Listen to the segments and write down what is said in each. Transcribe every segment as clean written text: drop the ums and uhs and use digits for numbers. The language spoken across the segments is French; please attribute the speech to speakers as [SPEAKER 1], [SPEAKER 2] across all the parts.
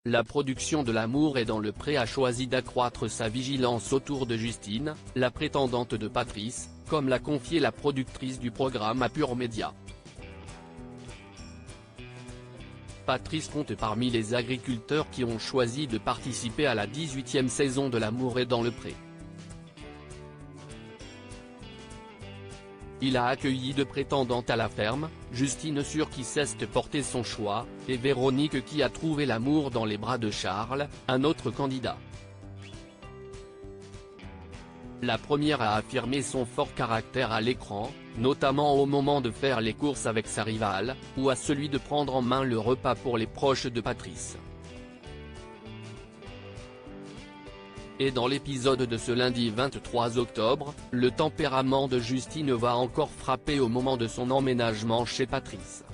[SPEAKER 1] La production de L'amour est dans le pré a choisi d'accroître sa vigilance autour de Justine, la prétendante de Patrice, comme l'a confié la productrice du programme à Pure Média. Patrice compte parmi les agriculteurs qui ont choisi de participer à la 18e saison de L'amour est dans le pré. Il a accueilli deux prétendantes à la ferme, Justine sûre qui cesse de porter son choix, et Véronique qui a trouvé l'amour dans les bras de Charles, un autre candidat. La première a affirmé son fort caractère à l'écran, notamment au moment de faire les courses avec sa rivale, ou à celui de prendre en main le repas pour les proches de Patrice. Et dans l'épisode de ce lundi 23 octobre, le tempérament de Justine va encore frapper au moment de son emménagement chez Patrice.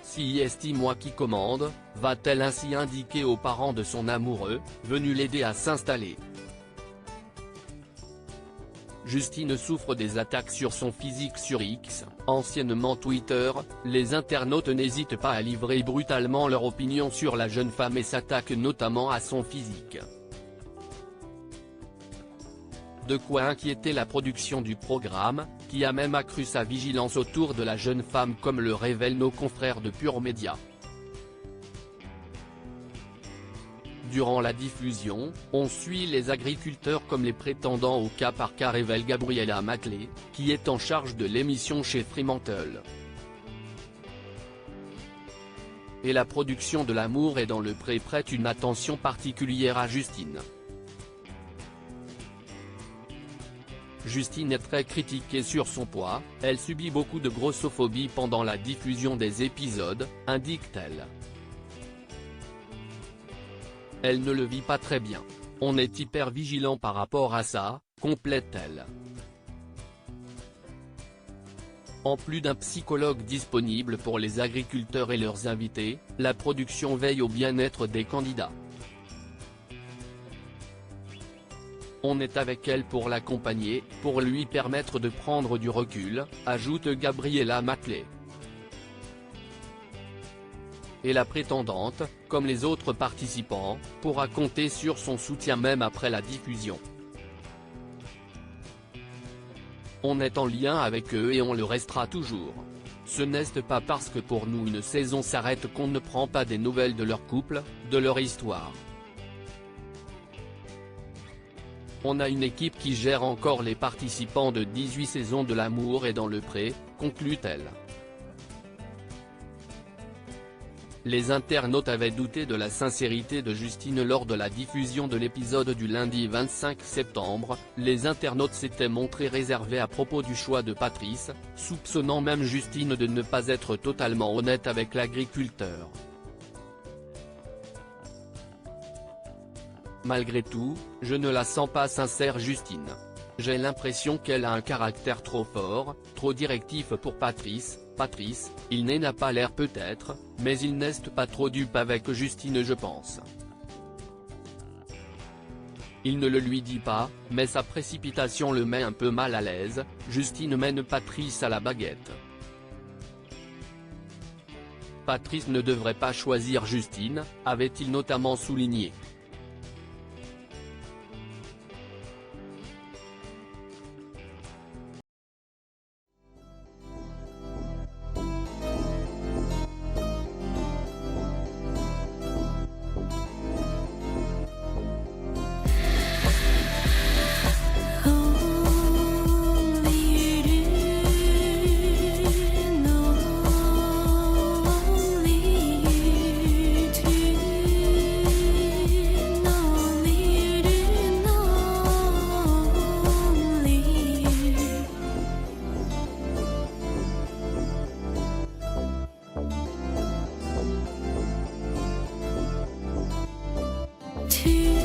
[SPEAKER 1] Si est moi qui commande, va-t-elle ainsi indiquer aux parents de son amoureux, venu l'aider à s'installer. Justine souffre des attaques sur son physique sur X, anciennement Twitter, les internautes n'hésitent pas à livrer brutalement leur opinion sur la jeune femme et s'attaquent notamment à son physique. De quoi inquiéter la production du programme, qui a même accru sa vigilance autour de la jeune femme comme le révèlent nos confrères de Pure Média. Durant la diffusion, on suit les agriculteurs comme les prétendants au cas par cas révèle Gabriella Maclay, qui est en charge de l'émission chez Fremantle. Et la production de L'amour est dans le pré prête une attention particulière à Justine. Justine est très critiquée sur son poids, elle subit beaucoup de grossophobie pendant la diffusion des épisodes, indique-t-elle. Elle ne le vit pas très bien. On est hyper vigilant par rapport à ça, complète-t-elle. En plus d'un psychologue disponible pour les agriculteurs et leurs invités, la production veille au bien-être des candidats. On est avec elle pour l'accompagner, pour lui permettre de prendre du recul, ajoute Gabriella Maclay. Et la prétendante, comme les autres participants, pourra compter sur son soutien même après la diffusion. On est en lien avec eux et on le restera toujours. Ce n'est pas parce que pour nous une saison s'arrête qu'on ne prend pas des nouvelles de leur couple, de leur histoire. On a une équipe qui gère encore les participants de 18 saisons de L'amour est dans le pré, conclut-elle. Les internautes avaient douté de la sincérité de Justine lors de la diffusion de l'épisode du lundi 25 septembre, les internautes s'étaient montrés réservés à propos du choix de Patrice, soupçonnant même Justine de ne pas être totalement honnête avec l'agriculteur. Malgré tout, je ne la sens pas sincère Justine. J'ai l'impression qu'elle a un caractère trop fort, trop directif pour Patrice, il n'a pas l'air peut-être, mais il n'est pas trop dupe avec Justine je pense. Il ne le lui dit pas, mais sa précipitation le met un peu mal à l'aise, Justine mène Patrice à la baguette. Patrice ne devrait pas choisir Justine, avait-il notamment souligné.
[SPEAKER 2] To